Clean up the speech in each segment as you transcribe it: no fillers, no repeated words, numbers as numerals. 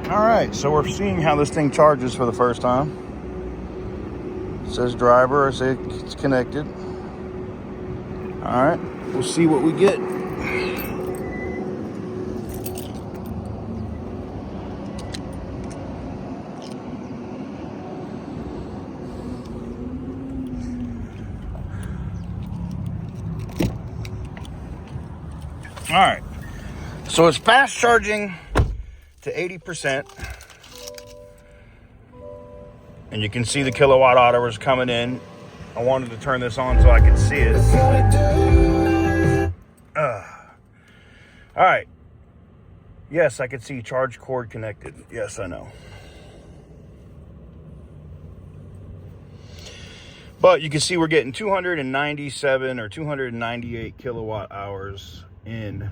All right, so we're seeing how this thing charges for the first time. It says driver, it's connected. All right, we'll see what we get. All right, so it's fast charging to 80%. And you can see the kilowatt hours coming in. I wanted to turn this on so I could see it. All right. Yes, I could see charge cord connected. Yes, I know. But you can see we're getting 297 or 298 kilowatt hours in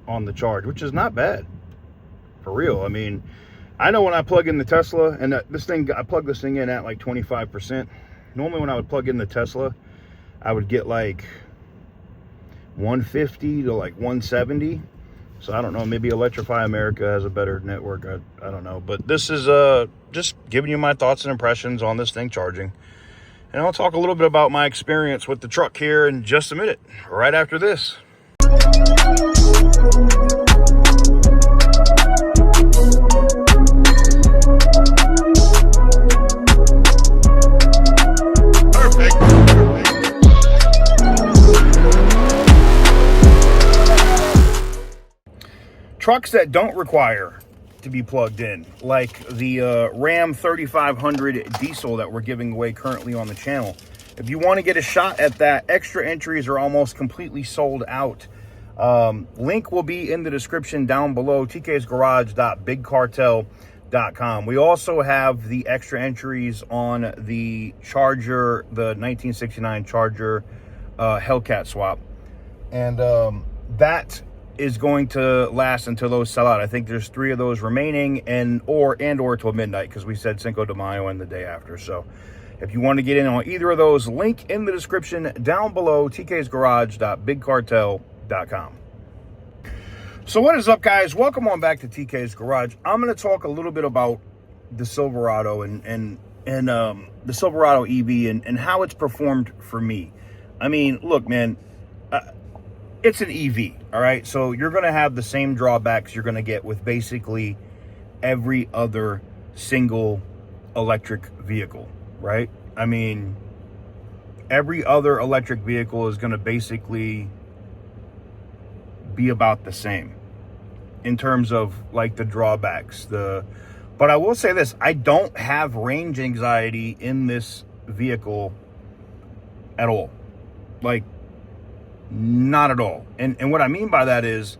on the charge, which is not bad. For real. I mean, I know when I plug in the Tesla, and I plug this thing in at like 25%. Normally when I would plug in the Tesla, I would get like 150 to like 170. So I don't know, maybe Electrify America has a better network. I don't know. But this is just giving you my thoughts and impressions on this thing charging. And I'll talk a little bit about my experience with the truck here in just a minute, right after this. Trucks that don't require to be plugged in, like the Ram 3500 diesel that we're giving away currently on the channel. If you want to get a shot at that, extra entries are almost completely sold out. Link will be in the description down below, tksgarage.bigcartel.com. We also have the extra entries on the Charger, the 1969 Charger Hellcat swap. And that is going to last until those sell out. I think there's 3 of those remaining, and or till midnight, because we said Cinco de Mayo and the day after. So if you want to get in on either of those, link in the description down below, tksgarage.bigcartel.com. So what is up, guys? Welcome on back to TK's Garage. I'm going to talk a little bit about the Silverado and the Silverado EV and how it's performed for me. I mean, look, man, it's an EV, all right? So you're going to have the same drawbacks you're going to get with basically every other single electric vehicle, right? I mean, every other electric vehicle is going to basically be about the same in terms of like the drawbacks. But I will say this, I don't have range anxiety in this vehicle at all. Like, not at all. And what I mean by that is,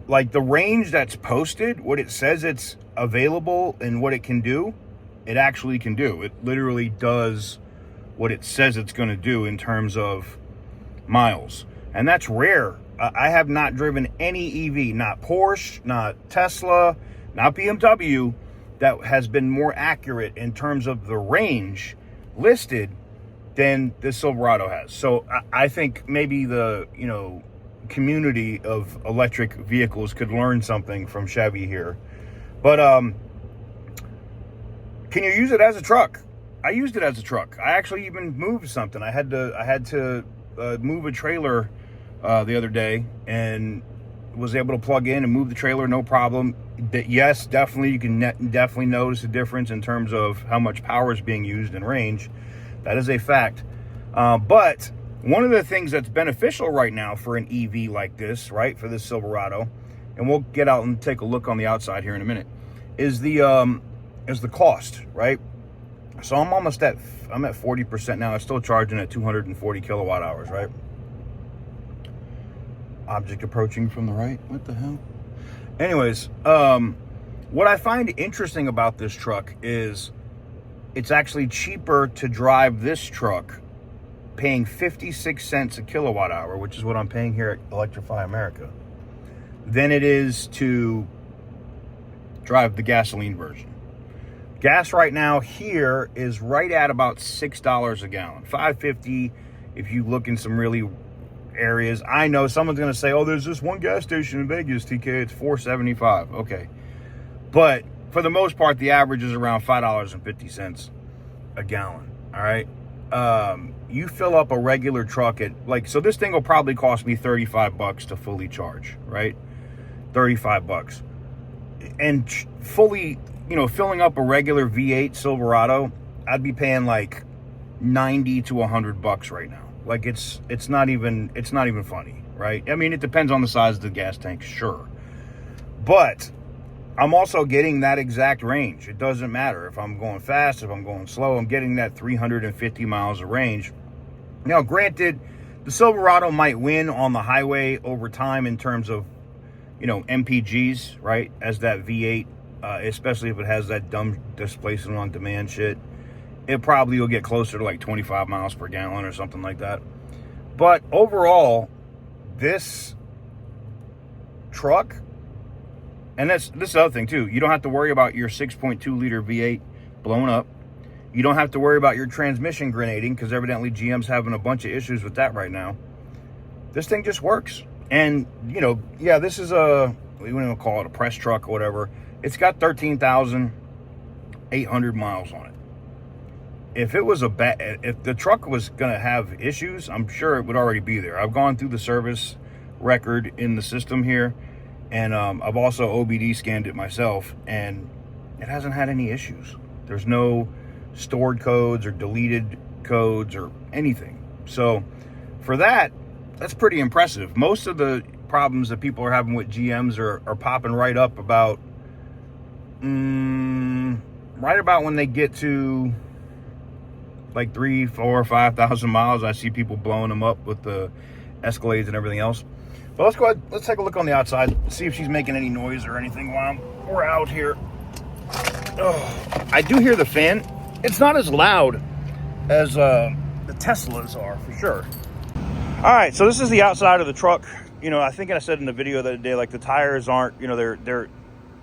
like, the range that's posted, what it says it's available and what it can do, it actually can do. It literally does what it says it's going to do in terms of miles. And that's rare. I have not driven any EV, not Porsche, not Tesla, not BMW, that has been more accurate in terms of the range listed than the Silverado has. So I think maybe the, community of electric vehicles could learn something from Chevy here. But can you use it as a truck? I used it as a truck. I actually even moved something. I had to move a trailer the other day, and was able to plug in and move the trailer, no problem. Yes, definitely, you can definitely notice a difference in terms of how much power is being used in range. That is a fact. But one of the things that's beneficial right now for an EV like this, right, for this Silverado, and we'll get out and take a look on the outside here in a minute, is the cost, right? So I'm at 40% now. I'm still charging at 240 kilowatt hours, right? Object approaching from the right. What the hell? Anyways, what I find interesting about this truck is it's actually cheaper to drive this truck, paying 56 cents a kilowatt hour, which is what I'm paying here at Electrify America, than it is to drive the gasoline version. Gas right now here is right at about $6 a gallon, $5.50 if you look in some really areas. I know someone's going to say, oh, there's this one gas station in Vegas, TK, it's $4.75. Okay. But for the most part, the average is around $5.50 a gallon. All right. You fill up a regular truck at so this thing will probably cost me $35 to fully charge, right? $35. And fully, filling up a regular V8 Silverado, I'd be paying like $90 to $100 right now. Like it's not even funny, right? I mean, it depends on the size of the gas tank, sure. But I'm also getting that exact range. It doesn't matter if I'm going fast, if I'm going slow, I'm getting that 350 miles of range. Now, granted, the Silverado might win on the highway over time in terms of, MPGs, right? As that V8, especially if it has that dumb displacement on demand shit. It probably will get closer to like 25 miles per gallon or something like that. But overall, this truck, and this is the other thing too, you don't have to worry about your 6.2 liter V8 blowing up. You don't have to worry about your transmission grenading, because evidently GM's having a bunch of issues with that right now. This thing just works. And, yeah, this is we wouldn't even call it a press truck or whatever. It's got 13,800 miles on it. If it was if the truck was going to have issues, I'm sure it would already be there. I've gone through the service record in the system here, and I've also OBD scanned it myself, and it hasn't had any issues. There's no stored codes or deleted codes or anything. So for that, that's pretty impressive. Most of the problems that people are having with GMs are popping right up about right about when they get to like 3, 4, 5,000 miles. I see people blowing them up with the Escalades and everything else. But let's go ahead, let's take a look on the outside, see if she's making any noise or anything while we're out here. Oh, I do hear the fan. It's not as loud as the Teslas are, for sure. All right, so this is the outside of the truck. I think I said in the video the other day, like the tires aren't, they're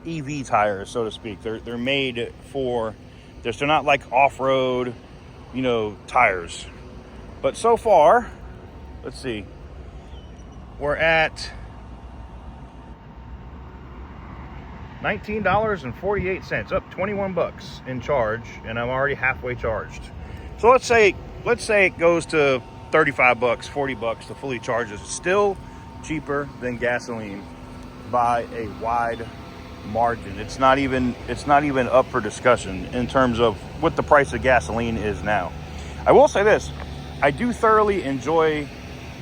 EV tires, so to speak. They're made for this. They're not like off-road, tires. But so far, let's see, we're at $19.48, up $21 in charge, and I'm already halfway charged. So let's say it goes to $35, $40 to fully charge. It's still cheaper than gasoline by a wide margin. It's not even up for discussion in terms of what the price of gasoline is now. I will say this, I do thoroughly enjoy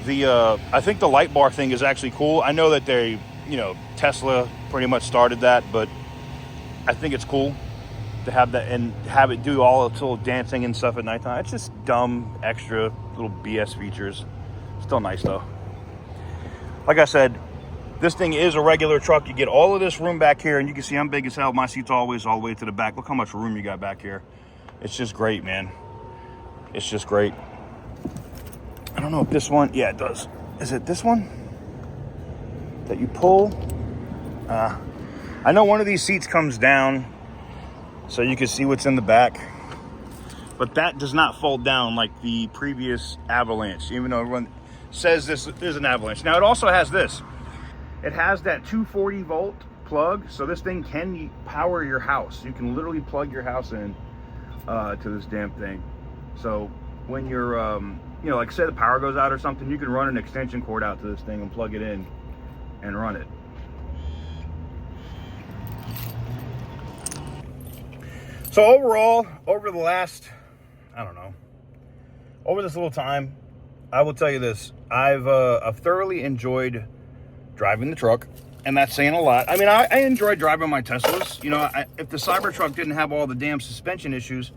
the I think the light bar thing is actually cool. I know that they, Tesla pretty much started that, but I think it's cool to have that and have it do all its little dancing and stuff at nighttime. It's just dumb, extra little BS features. Still nice though. Like I said, this thing is a regular truck. You get all of this room back here, and you can see I'm big as hell. My seat's always all the way to the back. Look how much room you got back here. It's just great, man. It's just great. I don't know if this one, yeah, it does. Is it this one that you pull? I know one of these seats comes down so you can see what's in the back, but that does not fold down like the previous Avalanche, even though everyone says this is an Avalanche. Now it also has this. It has that 240 volt plug, so this thing can power your house. You can literally plug your house in to this damn thing. So when you're, like say the power goes out or something, you can run an extension cord out to this thing and plug it in and run it. So overall, over the last, over this little time, I will tell you this, I've thoroughly enjoyed driving the truck, and that's saying a lot. I mean, I enjoy driving my Teslas. If the Cybertruck didn't have all the damn suspension issues,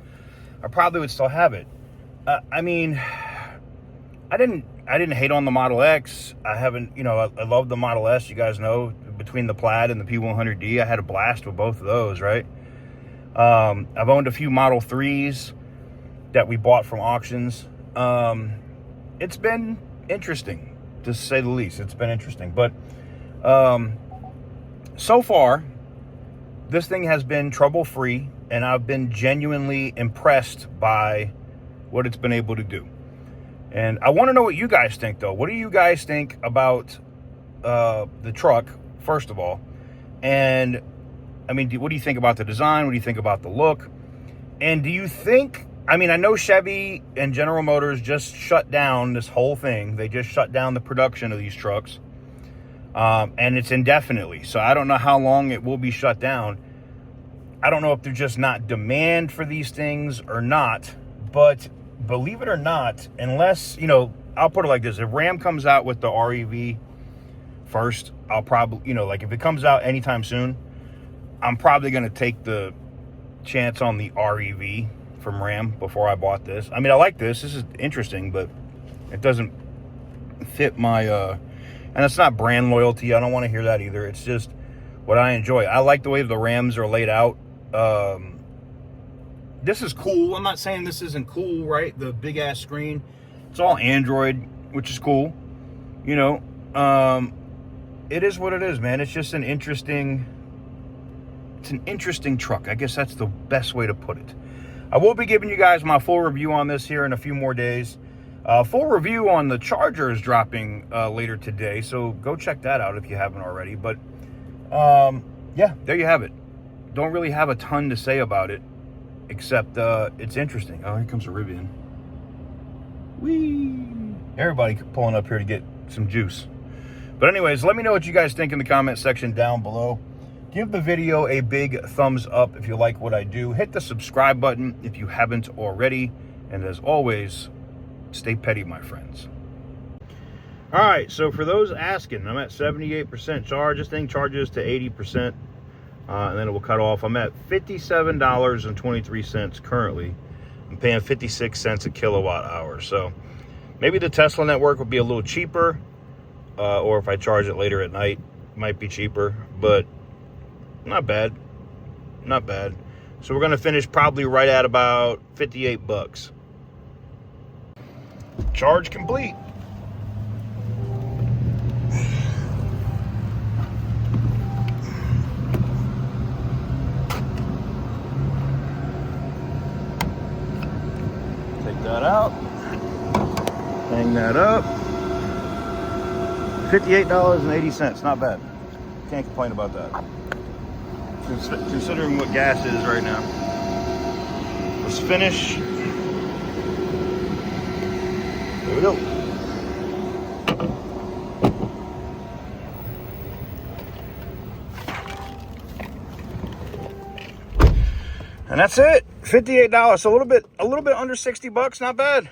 I probably would still have it. I didn't hate on the Model X. I haven't, I love the Model S. You guys know, between the Plaid and the P100D, I had a blast with both of those, right? I've owned a few Model 3s that we bought from auctions. It's been interesting, to say the least. It's been interesting. But so far, this thing has been trouble-free, and I've been genuinely impressed by what it's been able to do. And I want to know what you guys think, though. What do you guys think about the truck, first of all? And, I mean, what do you think about the design? What do you think about the look? And do you think, I mean, I know Chevy and General Motors just shut down this whole thing. They just shut down the production of these trucks. And it's indefinitely. So I don't know how long it will be shut down. I don't know if there's just not demand for these things or not. But believe it or not, unless, you know, I'll put it like this. If Ram comes out with the REV first, I'll probably, you know, like if it comes out anytime soon, I'm probably going to take the chance on the REV from Ram before I bought this. I mean, I like this. This is interesting, but it doesn't fit my, and it's not brand loyalty. I don't want to hear that either. It's just what I enjoy. I like the way the Rams are laid out. This is cool. I'm not saying this isn't cool, right? The big ass screen. It's all Android, which is cool. You know, it is what it is, man. It's just an interesting truck. I guess that's the best way to put it. I will be giving you guys my full review on this here in a few more days. Full review on the Charger is dropping later today, so go check that out if you haven't already. But yeah, there you have it. Don't really have a ton to say about it, except it's interesting. Oh, here comes a Rivian. Whee! Everybody pulling up here to get some juice. But anyways, let me know what you guys think in the comment section down below. Give the video a big thumbs up if you like what I do. Hit the subscribe button if you haven't already. And as always, stay petty, my friends. All right, so for those asking, I'm at 78% charge. This thing charges to 80%, and then it will cut off. I'm at $57.23 currently. I'm paying 56 cents a kilowatt hour. So maybe the Tesla network would be a little cheaper, or if I charge it later at night, it might be cheaper, but not bad. Not bad. So we're going to finish probably right at about 58 bucks. Charge complete. Take that out. Hang that up. $58.80. Not bad. Can't complain about that. Considering what gas is right now. Let's finish. There we go. And that's it. $58. So a little bit under 60 bucks. Not bad.